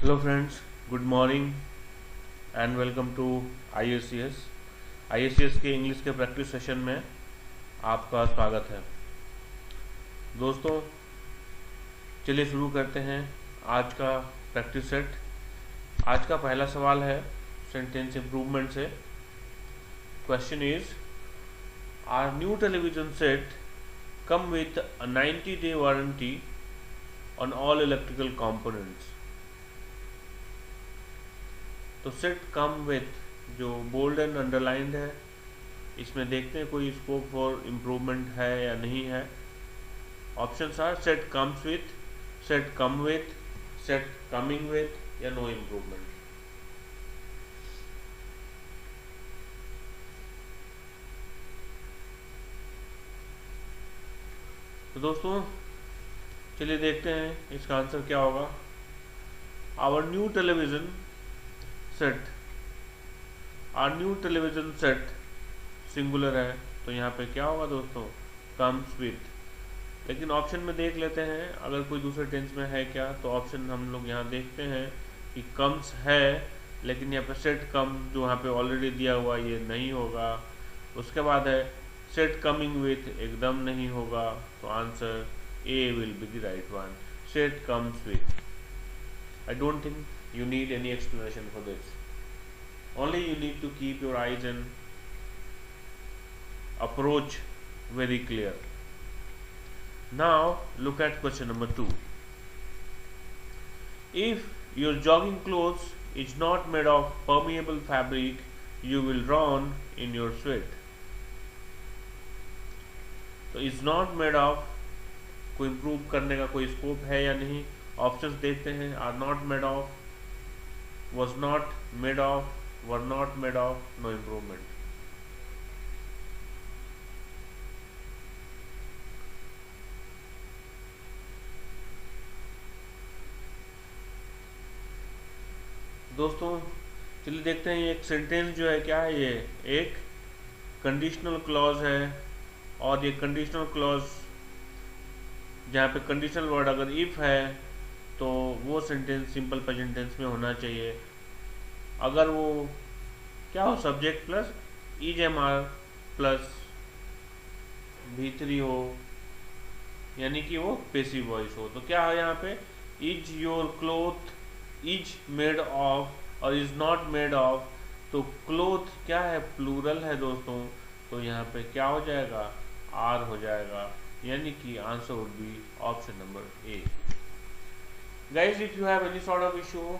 Hello friends, good morning and welcome to IACS। IACS के इंग्लिश के practice session में आपका स्वागत है। दोस्तों, चलिए शुरू करते हैं आज का प्रैक्टिस सेट। आज का पहला सवाल है सेंटेंस इम्प्रूवमेंट से। Question is, our new television set come with a 90-day warranty on all electrical components. तो सेट कम विथ जो बोल्ड एंड अंडरलाइंड है, इसमें देखते हैं कोई स्कोप फॉर इम्प्रूवमेंट है या नहीं है। Options are set comes with, set come with, set coming with या नो इम्प्रूवमेंट। तो दोस्तों, चलिए देखते हैं इसका आंसर क्या होगा। Our new television set, our new television set singular है, तो यहाँ पे क्या होगा दोस्तों, कम्स विथ। लेकिन ऑप्शन में देख लेते हैं अगर कोई दूसरे टेंस में है क्या। तो ऑप्शन हम लोग यहाँ देखते हैं कि कम्स है, लेकिन यहाँ पे सेट कम जो यहाँ पे ऑलरेडी दिया हुआ ये नहीं होगा। उसके बाद है सेट कमिंग विथ, एकदम नहीं होगा। तो answer A will be the right one, set comes with. I don't think you need any explanation for this. Only you need to keep your eyes and approach very clear. Now look at question number 2. If your jogging clothes is not made of permeable fabric, you will drown in your sweat. तो is not made of को improve करने का कोई scope है या नहीं। Options देखते हैं। Are not made of, was not made of, were not made of, no improvement. दोस्तों, चलिए देखते हैं एक सेंटेंस जो है क्या है। ये एक कंडीशनल क्लॉज है, और ये कंडीशनल क्लॉज जहाँ पे कंडीशनल वर्ड अगर इफ है तो वो सेंटेंस सिंपल प्रेजेंट टेंस में होना चाहिए। अगर वो क्या हो, subject plus EJMR plus V3 हो, यानी कि वो पेसिव वॉइस हो। तो क्या है यहाँ पे, is your cloth is made of और इज नॉट मेड ऑफ। तो क्लोथ क्या है, प्लूरल है दोस्तों, तो यहाँ पे क्या हो जाएगा, आर हो जाएगा, यानी कि answer would be option number A. Guys, if you have any sort of issue,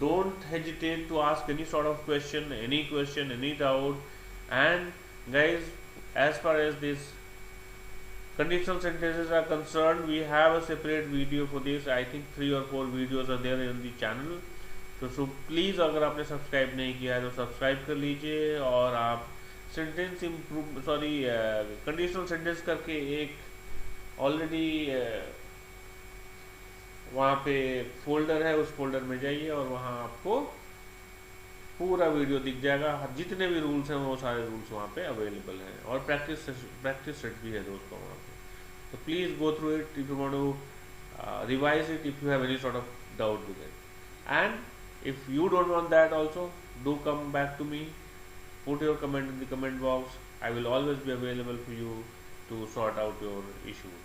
don't hesitate to ask any sort of question, any doubt. And guys, as far as this conditional sentences are concerned, we have a separate video for this. I think 3 or 4 videos are there in the channel. So please, अगर आपने subscribe नहीं किया है तो subscribe कर लीजिए। और आप सेंटेंस कंडीशनल सेंटेंस करके एक ऑलरेडी वहाँ पे फोल्डर है, उस फोल्डर में जाइए और वहाँ आपको पूरा वीडियो दिख जाएगा। जितने भी रूल्स हैं वो सारे रूल्स वहाँ पे अवेलेबल हैं, और प्रैक्टिस सेट भी है दोस्तों वहाँ पे। तो please go through it if you want to revise it, if you have any sort of doubt with it. And if you don't want that also, do come back to me, put your comment in the comment box. I will always be available for you to sort out your issues.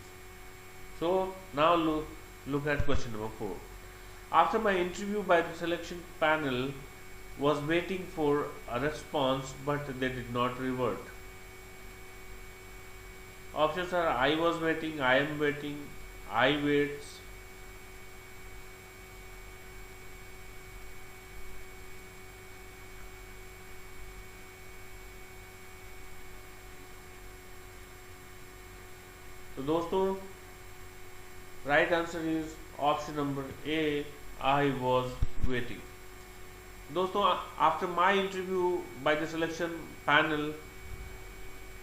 So now look at question number 4. After my interview by the selection panel was waiting for a response, but they did not revert. Options are I was waiting, I am waiting, I waits. तो दोस्तों, right answer is option number A, I was waiting. दोस्तों, after my interview by the selection panel,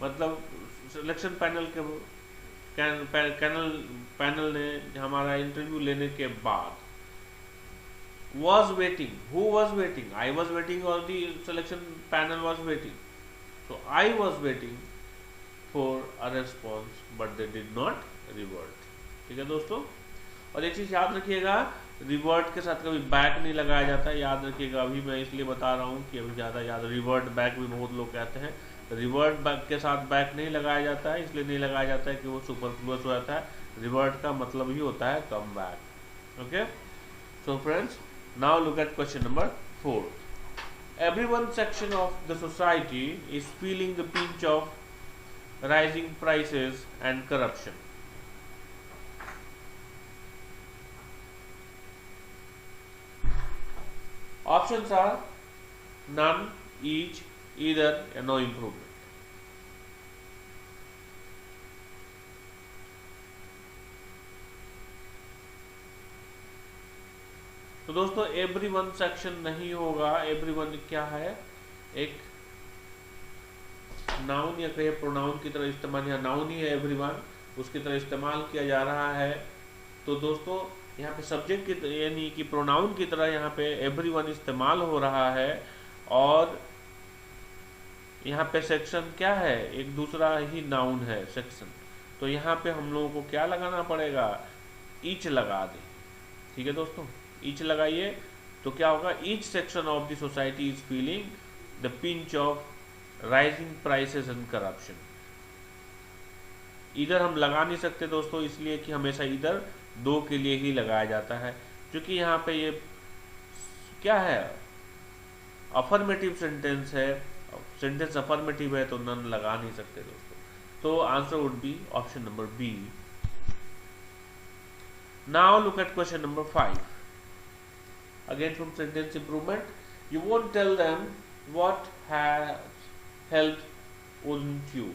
मतलब selection panel के panel ने हमारा interview लेने के बाद, was waiting, who was waiting, I was waiting or the selection panel was waiting. So I was waiting for a response but they did not revert. ठीक है दोस्तों। और एक चीज याद रखिएगा, रिवर्ट के साथ कभी बैक नहीं लगाया जाता है, याद रखिएगा। अभी मैं इसलिए बता रहा हूँ कि अभी ज़्यादा याद, रिवर्ट बैक भी बहुत लोग कहते हैं, रिवर्ट बैक के साथ बैक नहीं लगाया जाता है, इसलिए नहीं लगाया जाता है कि वो सुपरफ्लुअस हो जाता है। रिवर्ट का मतलब ही होता है come back. Okay, so friends, now look at question number 4. Every one section of the society is feeling the pinch of rising prices and corruption. Options are none, each, either, and no improvement. तो दोस्तों every one section नहीं होगा। Every one क्या है, एक noun या कहे pronoun की तरह इस्तेमाल, या नाउन ही है एवरी वन, उसकी तरह इस्तेमाल किया जा रहा है। तो दोस्तों यहाँ पे सब्जेक्ट की यानी कि प्रोनाउन की तरह यहाँ पे एवरी वन इस्तेमाल हो रहा है। और यहाँ पे सेक्शन क्या है, एक दूसरा ही नाउन है सेक्शन। तो यहाँ पे हम लोगों को क्या लगाना पड़ेगा, ईच लगा दे। ठीक है दोस्तों, ईच लगाइए तो क्या होगा, each section of the society is feeling the pinch of rising prices and corruption. इधर हम लगा नहीं सकते दोस्तों, इसलिए कि हमेशा इधर दो के लिए ही लगाया जाता है, क्योंकि यहाँ पे ये क्या है, अफर्मेटिव सेंटेंस है, सेंटेंस अफर्मेटिव है तो नन लगा नहीं सकते दोस्तों। तो answer would be option number B. Now look at question number 5. Again from sentence improvement, you won't tell them what has helped, wouldn't you?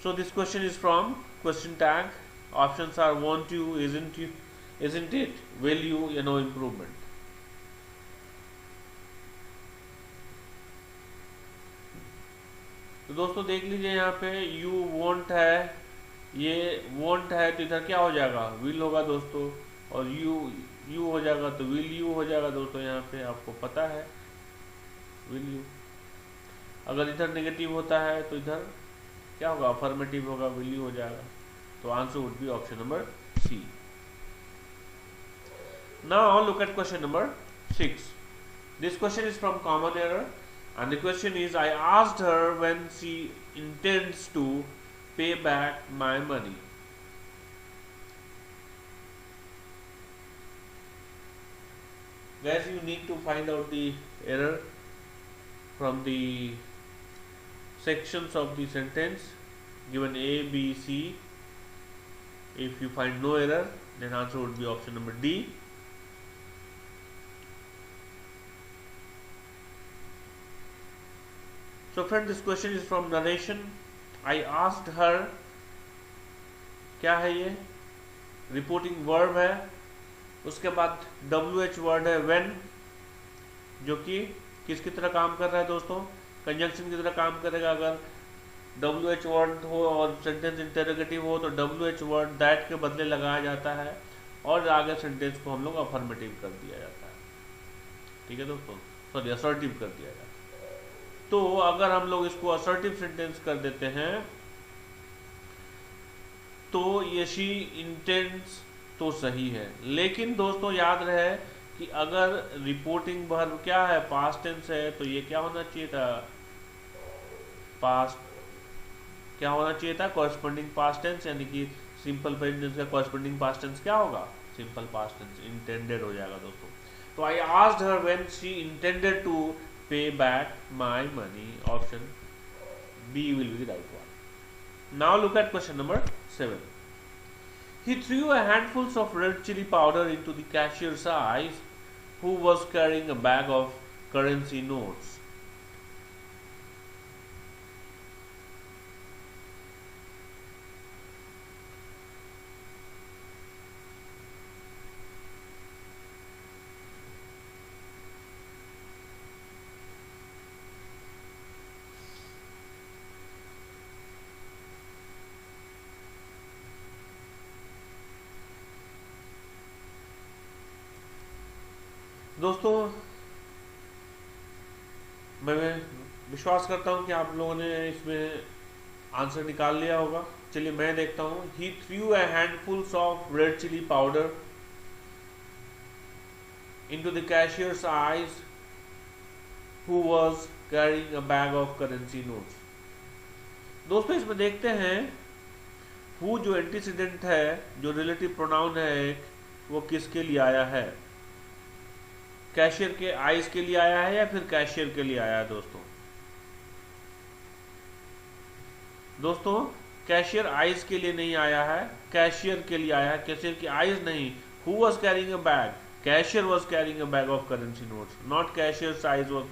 So this question is from question tag. Options are won't you, isn't it, will you, no improvement. तो दोस्तों देख लीजिए यहाँ पे you won't है, ये want है तो इधर क्या हो जाएगा, विल होगा दोस्तों, और यू हो जाएगा तो विल यू हो जाएगा दोस्तों। यहाँ पे आपको पता है विल यू। अगर इधर नेगेटिव होता है तो इधर क्या होगा, अफर्मेटिव होगा, विल यू हो जाएगा। तो answer would be option number C. Now look at question number 6. This question is from common error and the question is, I asked her when she intends to pay back my money. Guys, you need to find out the error from the sections of the sentence given A, B, C. If you find no error, then answer would be option number D. So friend, this question is from narration. I asked her, क्या है ये, reporting verb है, उसके बाद WH word है when, जो कि किसकी तरह काम कर रहा है दोस्तों, कंजंक्शन की तरह काम करेगा। अगर WH वर्ड हो और सेंटेंस इंटरोगेटिव हो तो WH वर्ड दैट के बदले लगाया जाता है, और आगे सेंटेंस को हम लोग अफर्मेटिव कर दिया जाता है। ठीक है दोस्तों, सॉरी असर्टिव कर दिया जाता है। तो अगर हम लोग इसको असर्टिव सेंटेंस कर देते हैं तो ये शी इंटेंड्स तो सही है, लेकिन दोस्तों याद रहे कि अगर रिपोर्टिंग वर्ब क्या है, पास्ट टेंस है, तो ये क्या होना चाहिए था, पास्ट क्या होना चाहिए था, कॉरेस्पॉन्डिंग पास्ट टेंस, यानी कि सिंपल प्रेजेंट टेंस का कॉरेस्पॉन्डिंग पास्ट टेंस क्या होगा, सिंपल पास्ट टेंस, इंटेंडेड हो जाएगा दोस्तों। तो I asked her when she intended to pay back my money. Option B will be the right one. Now look at question number 7. He threw a handfuls of red chili powder into the cashier's eyes, who was carrying a bag of currency notes. दोस्तों मैं विश्वास करता हूँ कि आप लोगों ने इसमें आंसर निकाल लिया होगा। चलिए मैं देखता हूँ। He threw a handfuls of red chilli powder into the cashier's eyes who was carrying a bag of currency notes। दोस्तों इसमें देखते हैं हु जो एंटीसीडेंट है, जो रिलेटिव प्रोनाउन है एक, वो किसके लिए आया है? कैशियर के आइज के लिए आया है या फिर कैशियर के लिए आया है? दोस्तों कैशियर आइज के लिए नहीं आया है, कैशियर के लिए आया है। कैशियर की आइज नहीं। Who was carrying a bag? Cashier was carrying a bag of currency notes, not cashier eyes was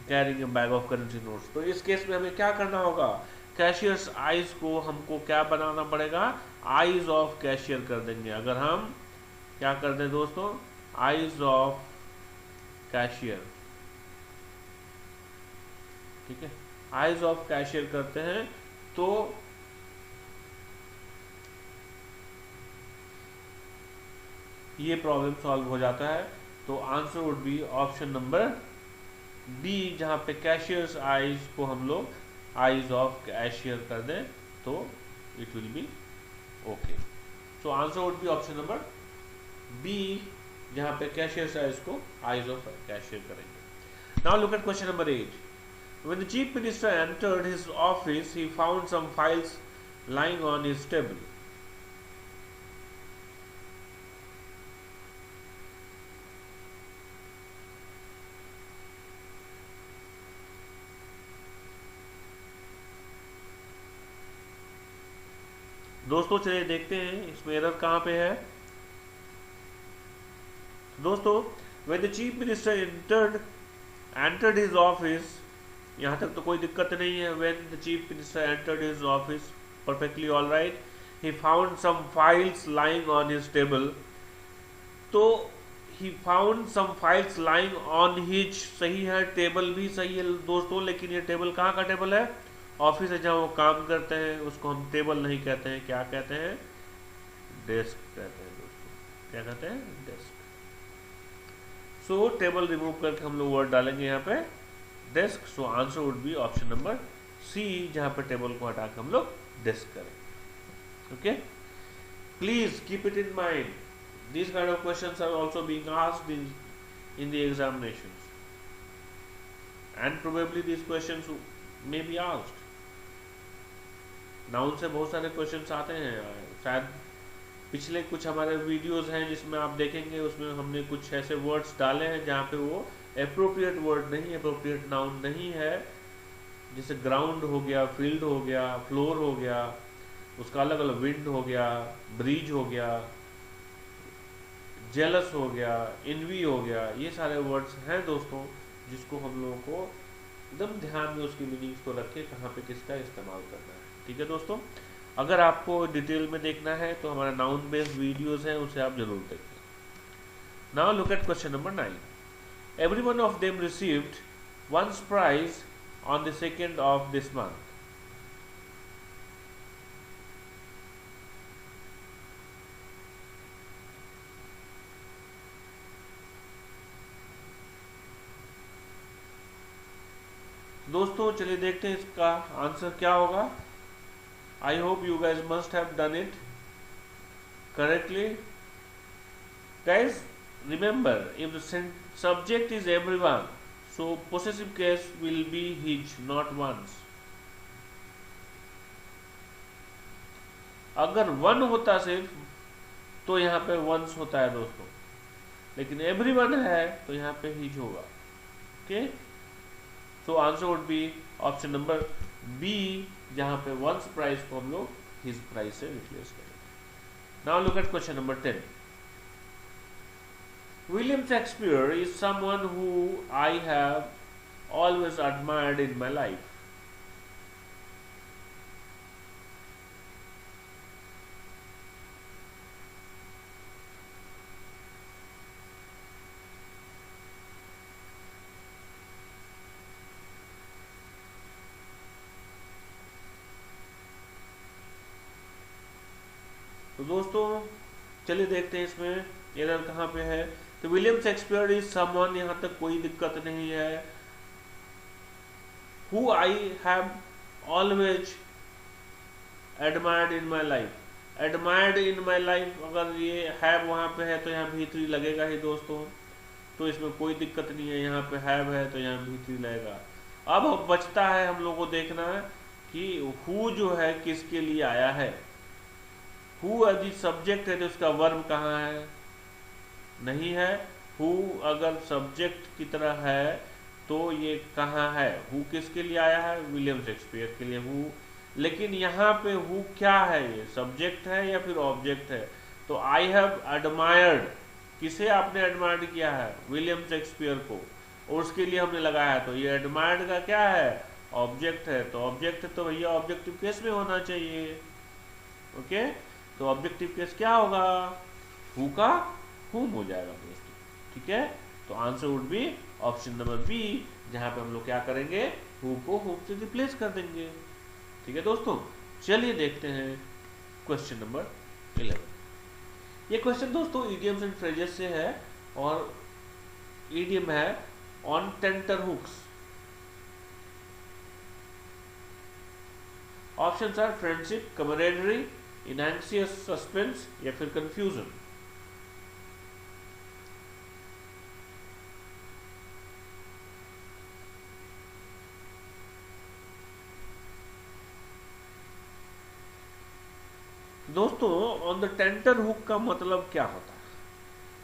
carrying a bag of currency notes. तो इस केस में हमें क्या करना होगा? कैशियर्स आइज को हमको क्या बनाना पड़ेगा? आइज ऑफ कैशियर कर देंगे। अगर हम क्या कर दें दोस्तों? आइज ऑफ कैशियर, ठीक है, आइज ऑफ कैशियर करते हैं तो ये प्रॉब्लम सॉल्व हो जाता है। तो answer would be option number B, जहां पे कैशियर्स आइज को हम लोग आइज ऑफ कैशियर कर दें तो it will be okay. So answer would be option number B, जहां पे कैशियर्स आइज को आइज ऑफ कैशियर करेंगे। Now look at question number 8। When the chief minister entered his office, he found some files lying on his table. दोस्तों चलिए देखते हैं इसमें error कहां पे है। दोस्तों when the chief minister entered his office, यहाँ तक तो कोई दिक्कत नहीं है। when the chief minister entered his office, perfectly all right. he found some files lying on his table, तो he found some files lying on his सही है, टेबल भी सही है दोस्तों, लेकिन ये टेबल कहाँ का टेबल है? ऑफिस है जहाँ वो काम करते हैं, उसको हम टेबल नहीं कहते हैं, क्या कहते हैं? डेस्क कहते हैं दोस्तों। क्या कहते हैं? डेस्क। सो टेबल रिमूव करके हम लोग वर्ड डालेंगे यहाँ पे desk. So answer would be option number C, जहां पे टेबल को हटा के हम लोग डेस्क करें। Okay, please keep it in mind, these kind of questions are also being asked in the examinations, and probably these questions may be asked। Noun से बहुत सारे क्वेश्चंस आते हैं, शायद पिछले कुछ हमारे वीडियोस हैं जिसमें आप देखेंगे, उसमें हमने कुछ ऐसे वर्ड्स डाले हैं जहाँ पे वो एप्रोप्रिएट वर्ड नहीं, एप्रोप्रिएट नाउन नहीं है। जैसे ग्राउंड हो गया, फील्ड हो गया, फ्लोर हो गया, उसका अलग अलग, विंड हो गया, ब्रिज हो गया, जेलस हो गया, इनवी हो गया, ये सारे वर्ड्स हैं दोस्तों जिसको हम लोगों को एकदम ध्यान में उसकी मीनिंग्स को रख के कहाँ पे किसका इस्तेमाल करना है। ठीक है दोस्तों, अगर आपको डिटेल में देखना है तो हमारा नाउन बेस्ड वीडियोस हैं, उसे आप जरूर देखें। Now look at question number 9। Every one of them received one's prize on the 2nd of this month. दोस्तों चलिए देखते हैं इसका आंसर क्या होगा। I hope you guys must have done it correctly. Guys remember, if the subject is everyone, so possessive case will be his, not one's। अगर one होता सिर्फ तो यहाँ पे वंस होता है दोस्तों, लेकिन एवरीवन है तो यहाँ पे हिज होगा। Okay, so answer would be option number B, जहाँ पे वंस प्राइस को हम लोग हिज प्राइस से रिप्लेस करेंगे। Now look at question number 10। William Shakespeare is someone who I have always admired in my life। तो दोस्तों चलिए देखते हैं इसमें एरर कहाँ पे है। तो विलियम शेक्सपियर इज समवन, यहाँ तक कोई दिक्कत नहीं है। Who I have always admired in my life. Admired in my life, अगर ये हैव वहाँ पे है तो यहाँ भी3 लगेगा ही दोस्तों, तो इसमें कोई दिक्कत नहीं है। यहाँ पे हैव है तो यहाँ भी3 लगेगा। अब बचता है हम लोग को देखना कि हु जो है किसके लिए आया है। हु यदि सब्जेक्ट है तो इसका वर्ब कहाँ है, नहीं है। हु अगर सब्जेक्ट की तरह है तो ये कहाँ है, हु किसके लिए आया है, विलियम शेक्सपियर के लिए हु। लेकिन यहाँ पे हु क्या है, ये सब्जेक्ट है या फिर ऑब्जेक्ट है। तो आई हैव एडमायर्ड, किसे आपने एडमायर्ड किया है, विलियम शेक्सपियर को, और उसके लिए हमने लगाया है। तो ये एडमायर्ड का क्या है, ऑब्जेक्ट है। तो ऑब्जेक्ट है तो भैया ऑब्जेक्टिव केस में होना चाहिए। ओके, तो ऑब्जेक्टिव केस क्या होगा, हु का हुम हो जाएगा दोस्तों। ठीक है, तो answer would be option number B, जहां पे हम लोग क्या करेंगे, हु को हुम से रिप्लेस कर देंगे। ठीक है दोस्तों, चलिए देखते हैं क्वेश्चन नंबर 11। ये क्वेश्चन दोस्तों इडियम्स एंड फ्रेजेस से है, और इडियम है on tenterhooks. Options are friendship, camaraderie, in anxious suspense या फिर कंफ्यूजन। दोस्तों ऑन द टेंटर हुक का मतलब क्या होता है,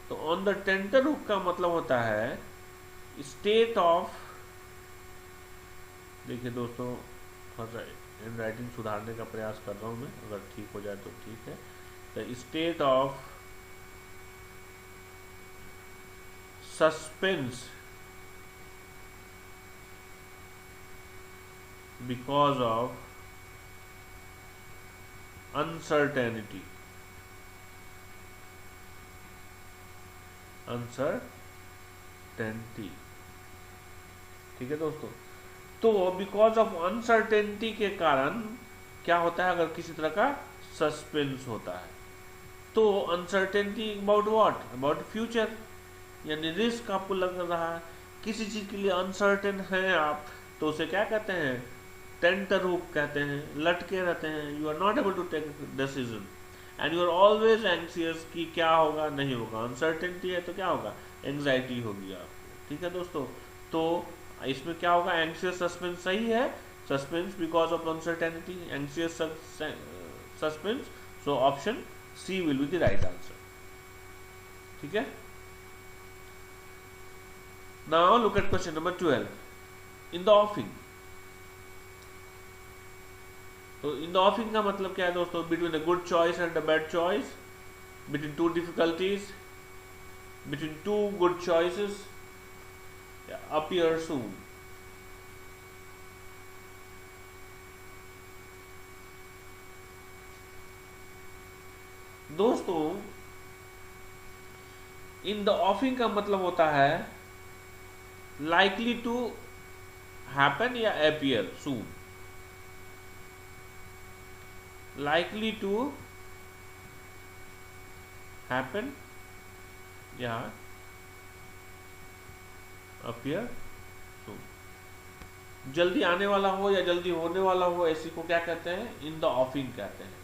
तो ऑन द टेंटर हुक का मतलब होता है स्टेट ऑफ, देखिए दोस्तों थोड़ा सा हैंड राइटिंग सुधारने का प्रयास कर रहा हूं मैं, अगर ठीक हो जाए तो ठीक है। The state of suspense because of uncertainty, uncertainty. ठीक है दोस्तों, तो बिकॉज ऑफ अनसर्टेनिटी के कारण क्या होता है, अगर किसी तरह का सस्पेंस होता है, तो uncertainty about what, about future, यानी रिस्क आपको लग रहा है किसी चीज के लिए, अनसर्टेन है आप, तो उसे क्या कहते हैं, टेंटर हुक कहते हैं, लटके रहते हैं। You are not able to take decision and you are always anxious कि क्या होगा नहीं होगा। अनसर्टेनिटी है तो क्या होगा, एंग्जाइटी होगी आपको। ठीक है दोस्तों, तो इसमें क्या होगा, एंग्जियस सस्पेंस सही है, suspense because of uncertainty, anxious suspense, so option C will be the right answer. ठीक है, now look at question number 12। In the offing, तो इन द ऑफिंग का मतलब क्या है दोस्तों, between a good choice and a bad choice, between two difficulties, between two good choices, appear soon. दोस्तों in the offing का मतलब होता है लाइकली टू हैपन या appear soon, likely to happen या appear soon, जल्दी आने वाला हो या जल्दी होने वाला हो, ऐसी को क्या कहते हैं, इन द ऑफिंग कहते हैं।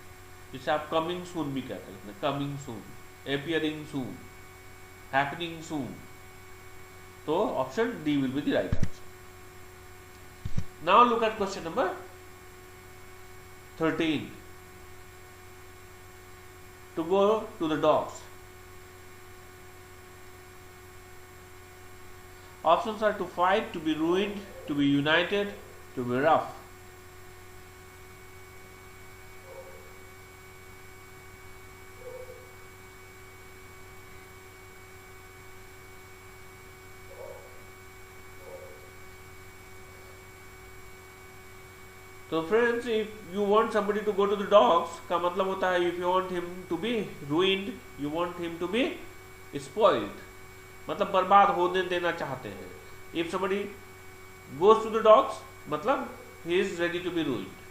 जिसे आप कमिंग सून भी कहते हैं, coming soon, appearing soon, happening soon। तो option D will be the right answer. Now look at question number 13। To go to the dogs. Options are to fight, to be ruined, to be united, to be rough. तो friends, if you want somebody to go to the dogs का मतलब होता है if you want him to be ruined, you want him to be spoiled, मतलब बर्बाद होने देना चाहते हैं। if somebody goes to the dogs मतलब he is ready to be ruined।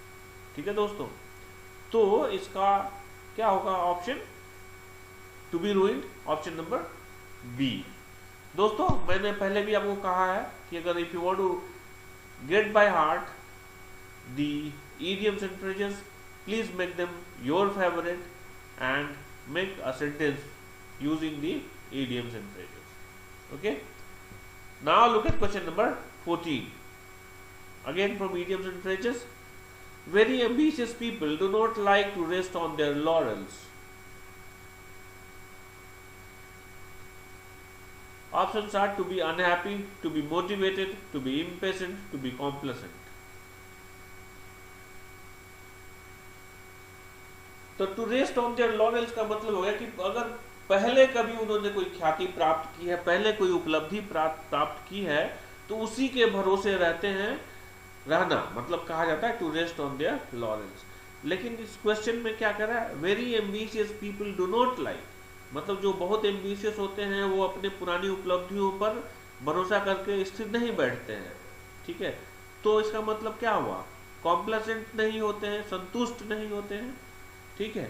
ठीक है दोस्तों, तो इसका क्या होगा option, to be ruined, option number B. दोस्तों मैंने पहले भी आपको कहा है कि अगर if you want to Get by heart the idioms and phrases. Please make them your favorite and make a sentence using the idioms and phrases. Okay. Now look at question number 14. Again from idioms and phrases. Very ambitious people do not like to rest on their laurels. Options are to be unhappy, to be motivated, to be impatient, to be complacent. तो to rest on their laurels का मतलब हो गया कि अगर पहले कभी उन्होंने कोई ख्याति प्राप्त की है, पहले कोई उपलब्धि प्राप्त की है, तो उसी के भरोसे रहते हैं, रहना मतलब कहा जाता है to rest on their laurels. लेकिन इस क्वेश्चन में क्या कर रहा है, very ambitious people do not like, मतलब जो बहुत एम्बिशियस होते हैं वो अपने पुरानी उपलब्धियों पर भरोसा करके स्थिर नहीं बैठते हैं। ठीक है, तो इसका मतलब क्या हुआ, कॉम्प्लेसेंट नहीं होते हैं, संतुष्ट नहीं होते हैं। ठीक है,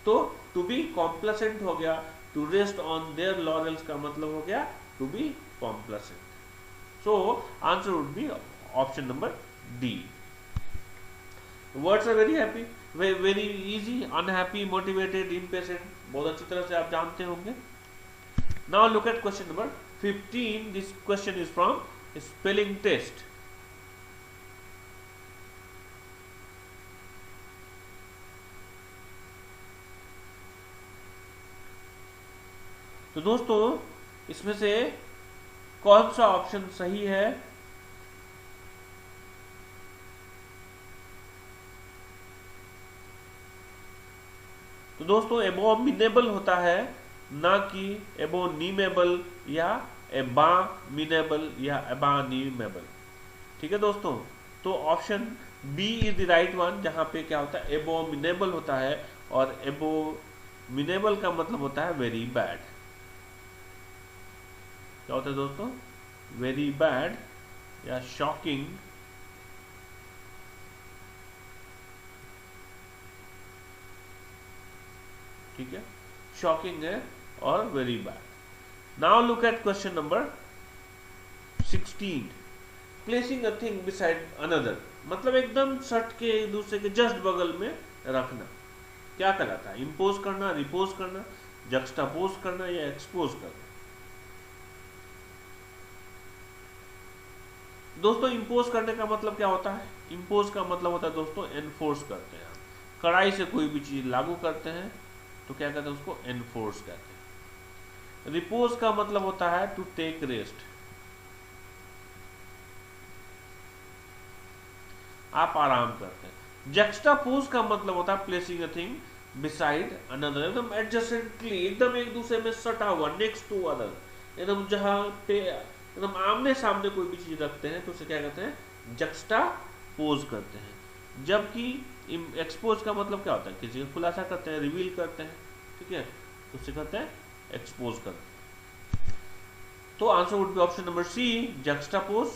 तो टू बी कॉम्प्लेसेंट हो गया, to rest on their laurels का मतलब हो गया to be complacent. So answer would be option number D. Words are very happy, very easy, unhappy, motivated, impatient, बहुत अच्छी तरह से आप जानते होंगे। Now look at question number 15। This question is from spelling test. तो दोस्तों इसमें से कौन सा ऑप्शन सही है, तो दोस्तों एबोमिनेबल होता है, ना कि एबोनीमेबल या एबामिनेबल या एबानीमेबल। ठीक है दोस्तों, तो option B is the right one, जहां पे क्या होता है, एबोमिनेबल होता है, और एबोमिनेबल का मतलब होता है वेरी बैड। क्या होता है दोस्तों, वेरी बैड या शॉकिंग। ठीक है, शॉकिंग है और very bad. Now look at question number 16। Placing a thing beside another, मतलब एकदम सट के एक दूसरे के जस्ट बगल में रखना, क्या कहलाता है, इंपोज करना, रिपोज करना, जक्सटापोज करना या एक्सपोज करना। दोस्तों इंपोज करने का मतलब क्या होता है, इंपोज का मतलब होता है दोस्तों एनफोर्स करते हैं। कड़ाई से कोई भी चीज लागू करते हैं तो क्या कहते हैं, उसको एनफोर्स कहते हैं। रिपोज का मतलब होता है टू टेक रेस्ट, आप आराम करते हैं। जक्सटापोज का मतलब होता है placing a thing beside another, एकदम एडजेसेंटली, एकदम एक दूसरे में सटा हुआ, नेक्स्ट टू अदर, एकदम जहां पे एकदम आमने सामने कोई भी चीज रखते हैं तो उसे क्या कहते हैं, जक्सटापोज करते हैं। जबकि एक्सपोज का मतलब क्या होता है, किसी का खुलासा करते हैं, रिवील करते हैं। ठीक है, तो उसे कहते हैं एक्सपोज करते हैं। तो answer would be option number C, juxtapose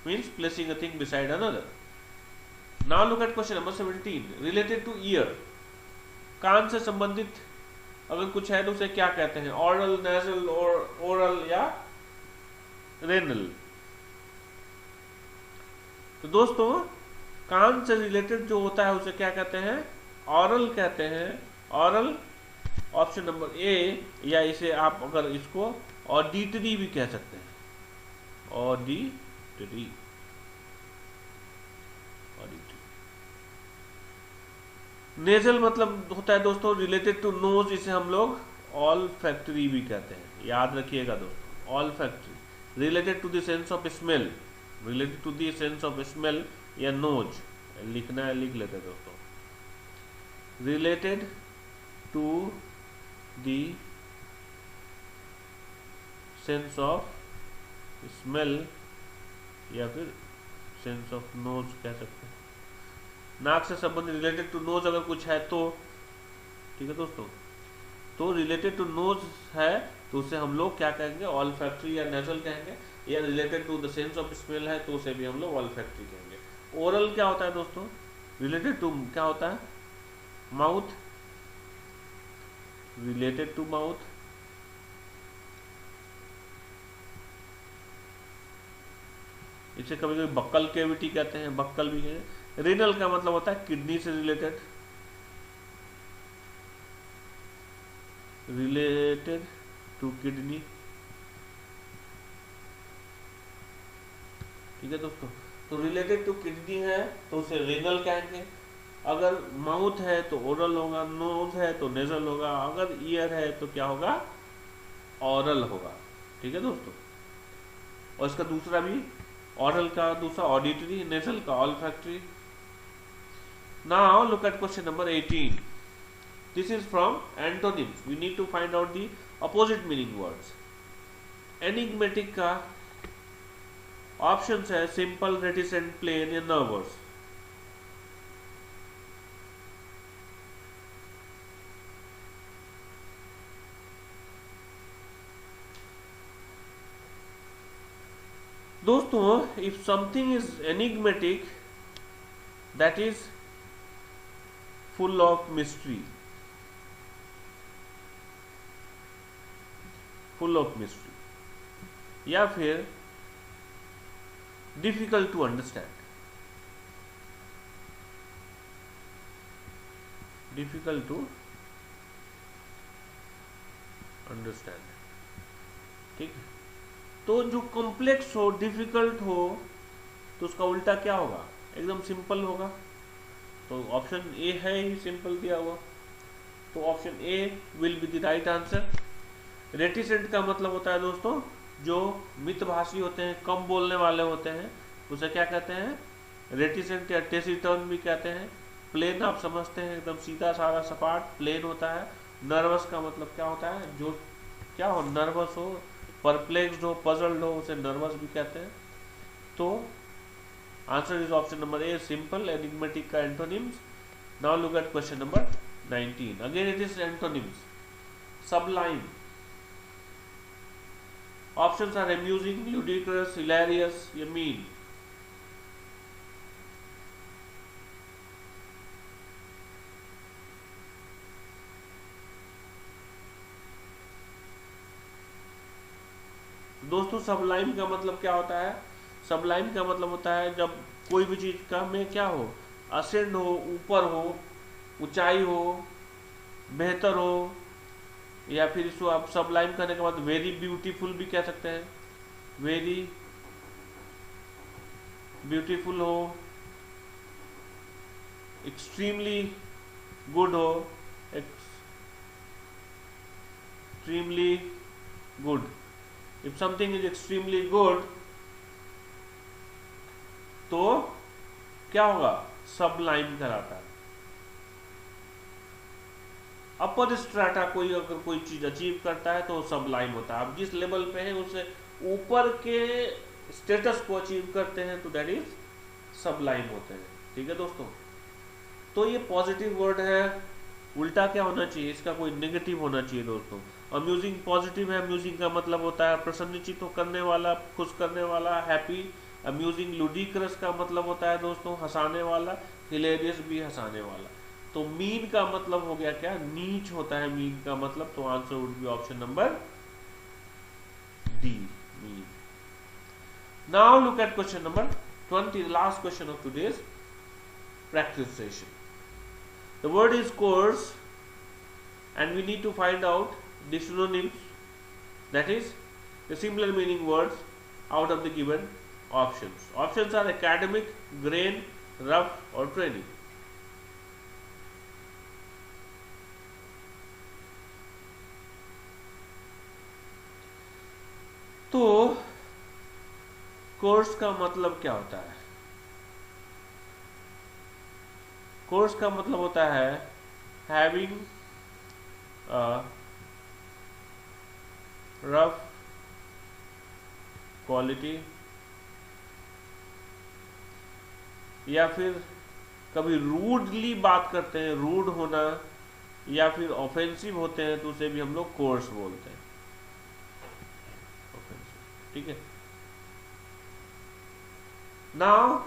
means placing a thing beside another. Now look at question number 17 related to ear. कान से संबंधित अगर कुछ है तो उसे क्या कहते हैं, ऑरल, नेजल और ओरल या रेनल। तो दोस्तों कान से रिलेटेड जो होता है उसे क्या कहते हैं, ऑरल कहते हैं, ऑरल। ऑप्शन नंबर ए, या इसे आप अगर इसको ऑडिटरी भी कह सकते हैं, ऑडिटरी, ऑडिटरी। नेजल मतलब होता है दोस्तों रिलेटेड टू नोज, इसे हम लोग ऑल फैक्ट्री भी कहते हैं, याद रखिएगा दोस्तों, olfactory. Related to the sense of smell, related to the sense of smell या नोज, लिखना है लिख लेते हैं दोस्तों, related to the sense of smell या फिर सेंस ऑफ नोज कह सकते हैं। नाक से संबंधित रिलेटेड टू नोज अगर कुछ है तो, ठीक है दोस्तों, तो रिलेटेड टू नोज है तो उसे हम लोग क्या कहेंगे, ऑल फैक्ट्री या नेजल कहेंगे। या related to the sense of smell है तो उसे भी हम लोग ऑल फैक्ट्री कहेंगे। ओरल क्या होता है दोस्तों, रिलेटेड टू क्या होता है, माउथ, रिलेटेड टू माउथ। इसे कभी कभी बक्कल कैविटी कहते हैं, बक्कल भी कहते हैं। रीनल का मतलब होता है किडनी से रिलेटेड, रिलेटेड टू किडनी। ठीक है दोस्तों, तो रिलेटेड टू किडनी है तो उसे रीनल कहेंगे। अगर माउथ है तो ओरल होगा, नोज है तो नेजल होगा, अगर ईयर है तो क्या होगा, ऑरल होगा। ठीक है दोस्तों, और इसका दूसरा भी, ऑरल का दूसरा ऑडिटरी, नेजल का olfactory. Now look at question number 18। This is from antonyms, we need to find out the opposite meaning words. Enigmatic का ऑप्शन है सिंपल, रेटिसेंट, प्लेन या नर्वस। दोस्तों, if something is enigmatic that is full of mystery, full of mystery, या फिर difficult to understand, difficult to understand. ठीक है, तो जो कॉम्प्लेक्स हो, डिफिकल्ट हो, तो उसका उल्टा क्या होगा, एकदम सिंपल होगा। तो ऑप्शन ए है ही सिंपल दिया हुआ, तो option A will be the right answer. Reticent का मतलब होता है दोस्तों जो मितभाषी होते हैं, कम बोलने वाले होते हैं, उसे क्या कहते हैं, रेटिसेंट या टेसिटर्न भी कहते हैं। प्लेन आप समझते हैं, एकदम सीधा साधा सपाट प्लेन होता है। नर्वस का मतलब क्या होता है, जो क्या हो, नर्वस हो, परप्लेक्स्ड हो, पजल्ड हो, उसे नर्वस भी कहते हैं। तो answer is option number A, simple. Enigmatic का antonyms. Now look at question number 19, again it is antonyms. Sublime, options are amusing, ludicrous, hilarious या मीन। दोस्तों, सबलाइम का मतलब क्या होता है, सबलाइम का मतलब होता है जब कोई भी चीज का में क्या हो, असेंड हो, ऊपर हो, ऊंचाई हो, बेहतर हो, या फिर इसको आप सबलाइम करने के बाद वेरी ब्यूटीफुल भी कह सकते हैं, वेरी ब्यूटीफुल हो, एक्सट्रीमली गुड हो, extremely good. If something is extremely good तो क्या होगा, सबलाइम कहलाता है। अपर स्ट्राटा कोई अगर कोई चीज अचीव करता है तो सबलाइम होता है। आप जिस लेवल पे हैं उससे ऊपर के स्टेटस को अचीव करते हैं तो दैट इज सबलाइम होते हैं। ठीक है दोस्तों, तो ये पॉजिटिव वर्ड है। उल्टा क्या होना चाहिए, इसका कोई नेगेटिव होना चाहिए दोस्तों। अम्यूजिंग पॉजिटिव है, अम्यूजिंग का मतलब होता है प्रसन्नचित्त करने वाला, खुश करने वाला, हैप्पी। अम्यूजिंग, लुडिक्रस का मतलब होता है दोस्तों हंसाने वाला, हिलेरियस भी हंसाने वाला। तो मीन का मतलब हो गया क्या, नीच होता है मीन का मतलब, तो answer would be option number D, mean. Now look at question number 20, last question of today's practice session. The word is course and we need to find out the synonyms, that is the similar meaning words out of the given options. Options are academic, grain, rough or training. तो course का मतलब क्या होता है, course का मतलब होता है हैविंग रफ क्वालिटी, या फिर कभी रूडली बात करते हैं, रूड होना, या फिर ऑफेंसिव होते हैं तो उसे भी हम लोग कोर्स बोलते हैं, ठीक है। Now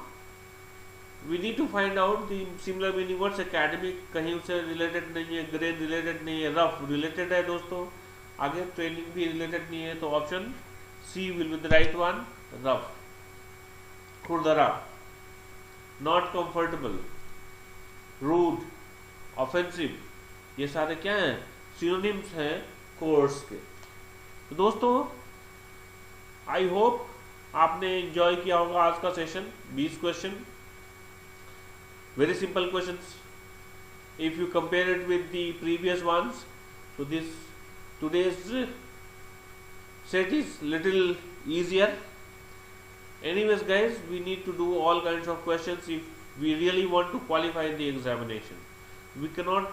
we need to find out the similar meaning words. Academic कहीं उससे रिलेटेड नहीं है, ग्रेन रिलेटेड नहीं है, रफ रिलेटेड है दोस्तों, आगे ट्रेनिंग भी रिलेटेड नहीं है, तो option C will be the right one, rough. खुरदरा, नॉट कंफर्टेबल, रूड, ऑफेंसिव, ये सारे क्या हैं, सिनोनिम्स हैं कोर्स के। तो दोस्तों आई होप आपने एंजॉय किया होगा आज का session. 20 question, very simple questions if you compare it with the previous ones. So this today's set is little easier. Anyways guys, we need to do all kinds of questions if we really want to qualify the examination. We cannot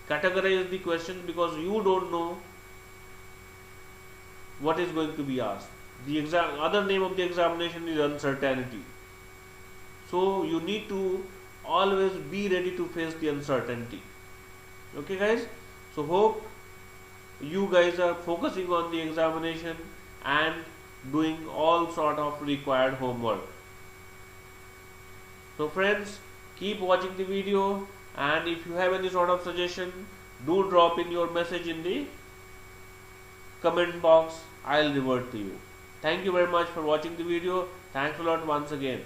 categorize the questions because you don't know what is going to be asked. The other name of the examination is uncertainty. So you need to always be ready to face the uncertainty. Okay guys, so hope you guys are focusing on the examination and doing all sort of required homework. So friends, keep watching the video, and if you have any sort of suggestion, do drop in your message in the comment box. I'll revert to you. Thank you very much for watching the video. Thanks a lot once again.